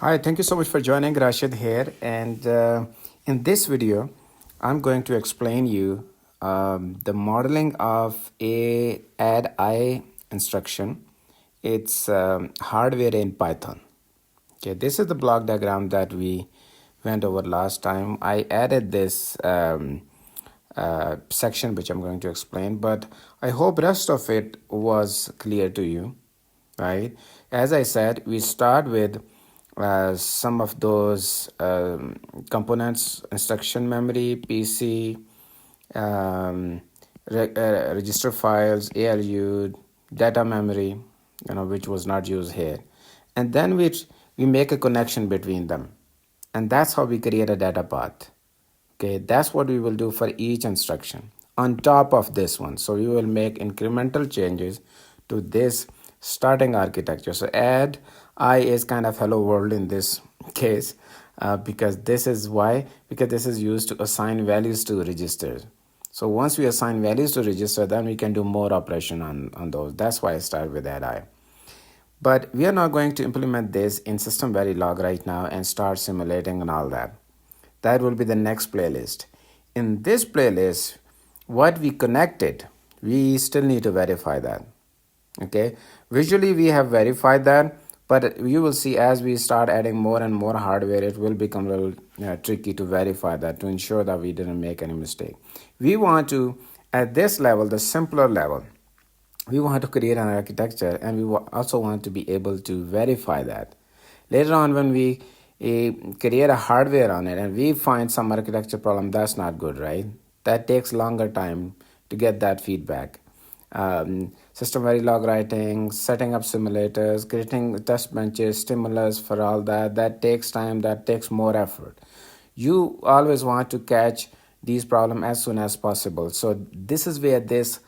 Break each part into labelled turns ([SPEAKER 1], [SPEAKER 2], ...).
[SPEAKER 1] Hi, thank you so much for joining. Rashid here, and in this video, I'm going to explain you the modeling of a ADDI instruction. It's hardware in Python. Okay, this is the block diagram that we went over last time. I added this section which I'm going to explain, but I hope rest of it was clear to you, right? As I said, we start with some of those components: instruction memory, PC, register files, ALU, data memory, which was not used here. And then we make a connection between them. And that's how we create a data path. Okay, that's what we will do for each instruction on top of this one. So we will make incremental changes to this starting architecture. So add I is kind of hello world in this case, because this is why, because this is used to assign values to registers. So once we assign values to register, then we can do more operation on those. That's why I start with ADDI. But we are not going to implement this in system Verilog right now and start simulating and all that. That will be the next playlist. In this playlist, what we connected, we still need to verify that. Okay, visually we have verified that, but you will see as we start adding more and more hardware, it will become a little tricky to verify that, to ensure that we didn't make any mistake. We want to, at this level, the simpler level, we want to create an architecture, and we also want to be able to verify that. Later on, when we create a hardware on it and we find some architecture problem, that's not good, right? That takes longer time to get that feedback. System Verilog writing, setting up simulators, creating test benches, stimulus for all that takes time, that takes more effort. You always want to catch these problems as soon as possible. So this is where this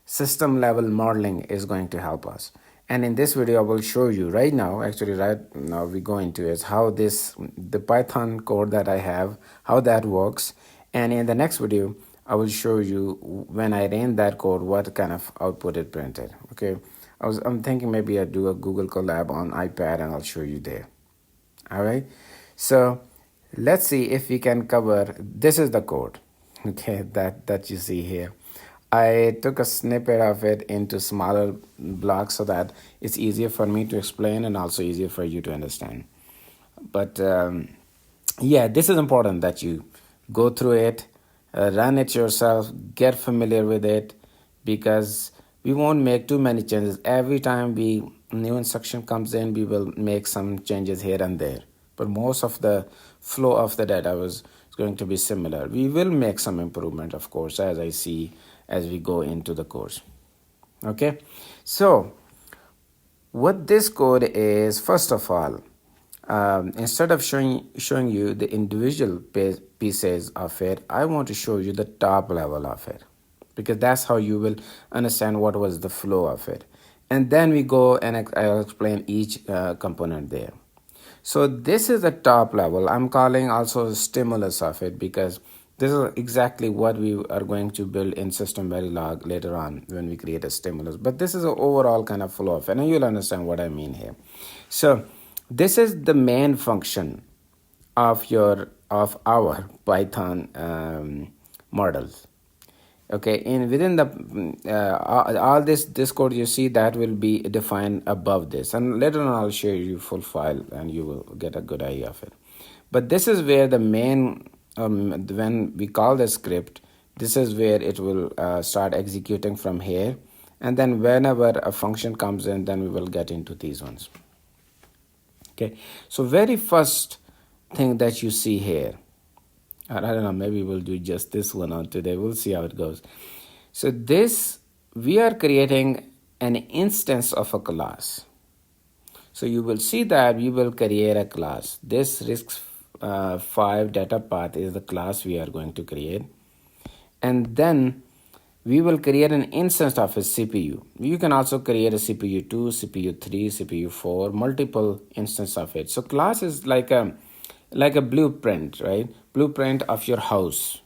[SPEAKER 1] system level modeling is going to help us. And in this video, I will show you right now, actually right now we go into is how the Python code that I have, how that works. And in the next video, I will show you when I ran that code, what kind of output it printed. Okay, I'm thinking maybe I'll do a Google Colab on iPad and I'll show you there. All right, so let's see if we can cover. This is the code, okay, that you see here. I took a snippet of it into smaller blocks so that it's easier for me to explain and also easier for you to understand. But yeah, this is important that you go through it, run it yourself, get familiar with it, because we won't make too many changes. Every time new instruction comes in, we will make some changes here and there. But most of the flow of the data is going to be similar. We will make some improvement, of course, as I see as we go into the course. Okay, so what this code is, first of all, instead of showing you the individual pieces of it, I want to show you the top level of it, because that's how you will understand what was the flow of it. And then we go and I'll explain each component there. So this is the top level. I'm calling also the stimulus of it, because this is exactly what we are going to build in system Verilog later on when we create a stimulus. But this is an overall kind of flow of it, and you'll understand what I mean here. So this is the main function of our Python models. Okay, within the all this code you see, that will be defined above this, and later on I'll show you full file and you will get a good idea of it. But this is where the main when we call the script, this is where it will start executing from here, and then whenever a function comes in, then we will get into these ones. Okay, so very first thing that you see here, I don't know, maybe we'll do just this one on today. We'll see how it goes. So this, we are creating an instance of a class. So you will see that we will create a class. This RISCV data path is the class we are going to create. And then we will create an instance of a CPU. You can also create a CPU 2, CPU 3, CPU 4, multiple instances of it. So class is like a blueprint, right? Blueprint of your house.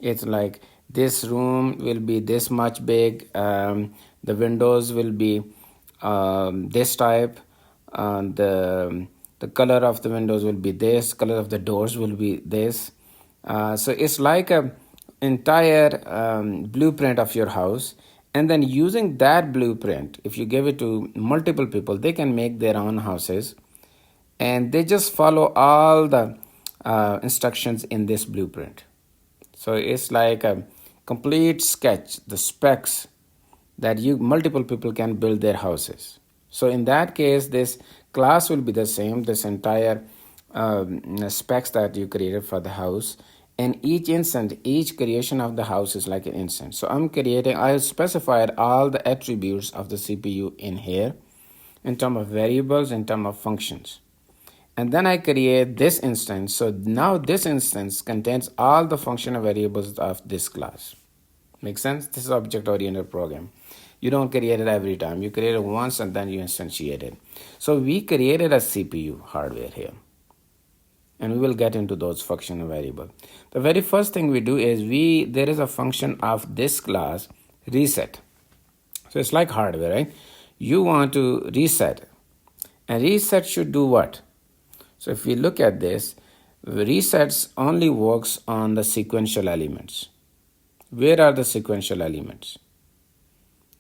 [SPEAKER 1] It's like this room will be this much big. The windows will be this type. the color of the windows will be this, color of the doors will be this. So it's like a entire blueprint of your house, and then using that blueprint, if you give it to multiple people, they can make their own houses, and they just follow all the instructions in this blueprint. So it's like a complete sketch, the specs that you multiple people can build their houses. So in that case, this class will be the same, this entire specs that you created for the house. And each instance, each creation of the house is like an instance. So I specified all the attributes of the CPU in here in terms of variables, in terms of functions. And then I create this instance. So now this instance contains all the functional variables of this class. Make sense? This is object-oriented program. You don't create it every time. You create it once and then you instantiate it. So we created a CPU hardware here. And we will get into those functional variables. The very first thing we do is there is a function of this class, reset. So it's like hardware, right? You want to reset. And reset should do what? So if we look at this, resets only works on the sequential elements. Where are the sequential elements?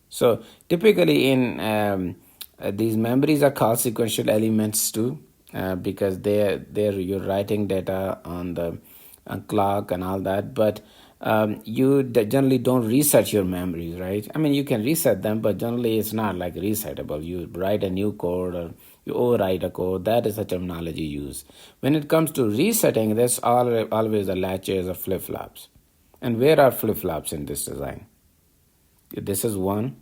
[SPEAKER 1] So typically in these memories are called sequential elements too, because you're writing data on the clock and all that, but you generally don't reset your memories, right? I mean, you can reset them, but generally it's not like resettable. You write a new code or you overwrite a code. That is the terminology used. When it comes to resetting, there's always the latches or flip-flops. And where are flip-flops in this design? This is one.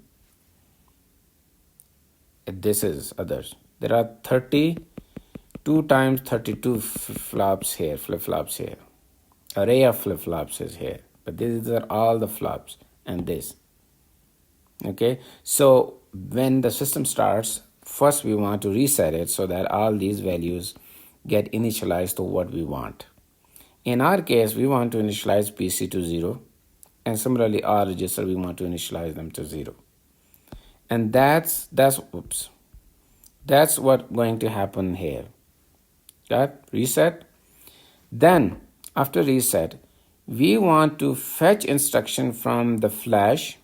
[SPEAKER 1] This is others. There are 32 times 32 flops here, flip-flops here. Array of flip-flops is here. But these are all the flops and this. Okay, so when the system starts, first we want to reset it so that all these values get initialized to what we want. In our case, we want to initialize PC to 0, and similarly our register, we want to initialize them to 0. And that's what going to happen here. That reset. Then after reset, we want to fetch instruction from the flash.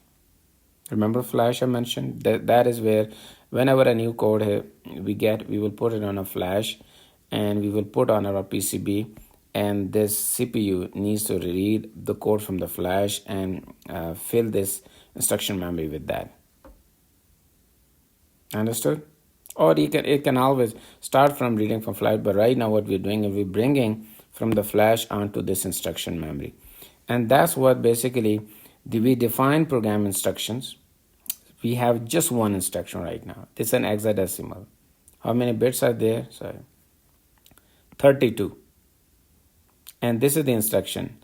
[SPEAKER 1] Remember flash I mentioned? That is where whenever a new code here we will put it on a flash and we will put on our PCB, and this CPU needs to read the code from the flash and fill this instruction memory with that. Understood? Or it can always start from reading from flash, but right now what we're doing is we're bringing from the flash onto this instruction memory. And that's what basically we define program instructions. We have just one instruction right now. It's an hexadecimal. How many bits are there? Sorry. 32. And this is the instruction.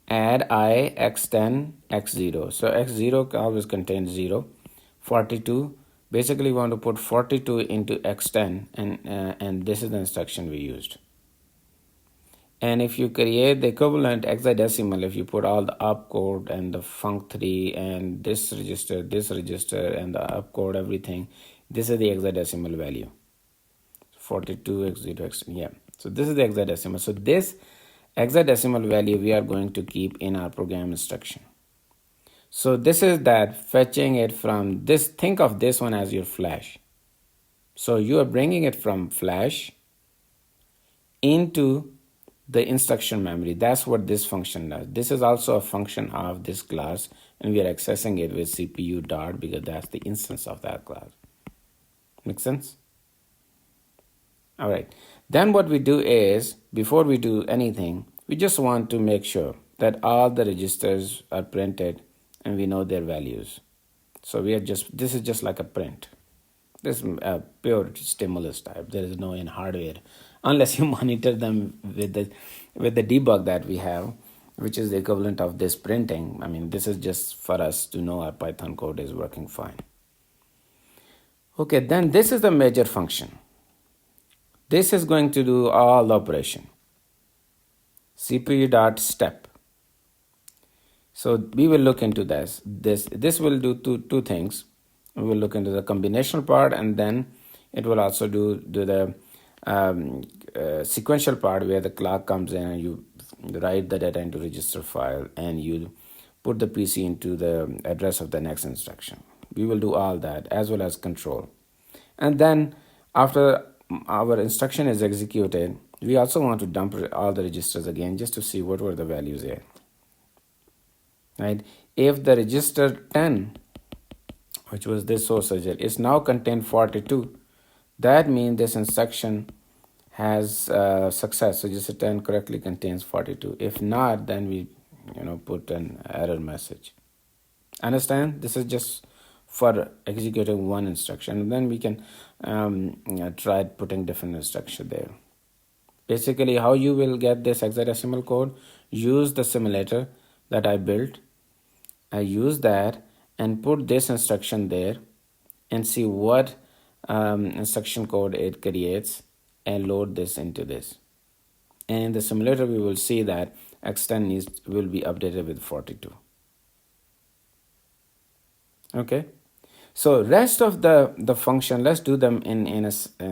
[SPEAKER 1] Add I x10 x0. So x0 always contains 0. 42. Basically, we want to put 42 into x10, and this is the instruction we used. And if you create the equivalent hexadecimal, if you put all the opcode and the func3 and this register, and the opcode, everything, this is the hexadecimal value. 42 x0 x, yeah. So this is the hexadecimal. So this hexadecimal value we are going to keep in our program instruction. So this is that fetching it from this. Think of this one as your flash. So you are bringing it from flash into the instruction memory. That's what this function does. This is also a function of this class, and we are accessing it with CPU dot because that's the instance of that class. Make sense? All right. Then what we do is, before we do anything, we just want to make sure that all the registers are printed and we know their values. So this is just like a print. This is a pure stimulus type. There is no in hardware, unless you monitor them with the debug that we have, which is the equivalent of this printing. I mean, this is just for us to know our Python code is working fine. Okay, then this is the major function. This is going to do all the operation. CPU.step. So we will look into this. This will do two things. We will look into the combinational part, and then It will also do the sequential part where the clock comes in and you write the data into register file and you put the PC into the address of the next instruction. We will do all that as well as control. And then after our instruction is executed, we also want to dump all the registers again just to see what were the values there. Right? If the register 10, which was this source register, is now contain 42, that means this instruction has success. So register 10 correctly contains 42. If not, then we put an error message. Understand? This is just for executing one instruction, and then we can try putting different instruction there. Basically, how you will get this hexadecimal code, use the simulator that I built. I use that and put this instruction there and see what instruction code it creates and load this into this. And in the simulator, we will see that x10 will be updated with 42. Okay, so rest of the function, let's do them in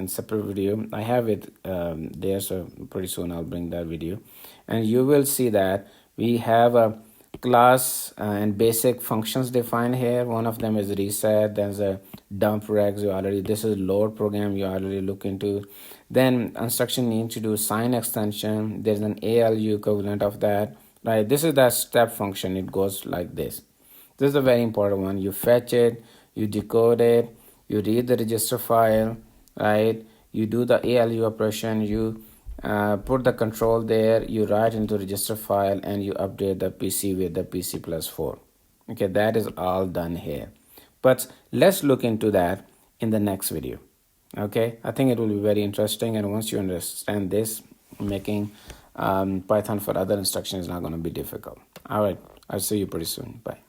[SPEAKER 1] separate video. I have it there, so pretty soon I'll bring that video, and you will see that we have a class and basic functions defined here. One of them is reset. There's a dump regs. This is load program you already look into. Then instruction need to do sign extension. There's an ALU equivalent of that, right? This is that step function. It goes like this. This is a very important one. You fetch it, you decode it, you read the register file, right? You do the ALU operation, you put the control there, you write into register file, and you update the PC with the PC plus 4. Okay, that is all done here. But let's look into that in the next video. Okay, I think it will be very interesting, and once you understand this, making Python for other instructions is not going to be difficult. All right, I'll see you pretty soon. Bye.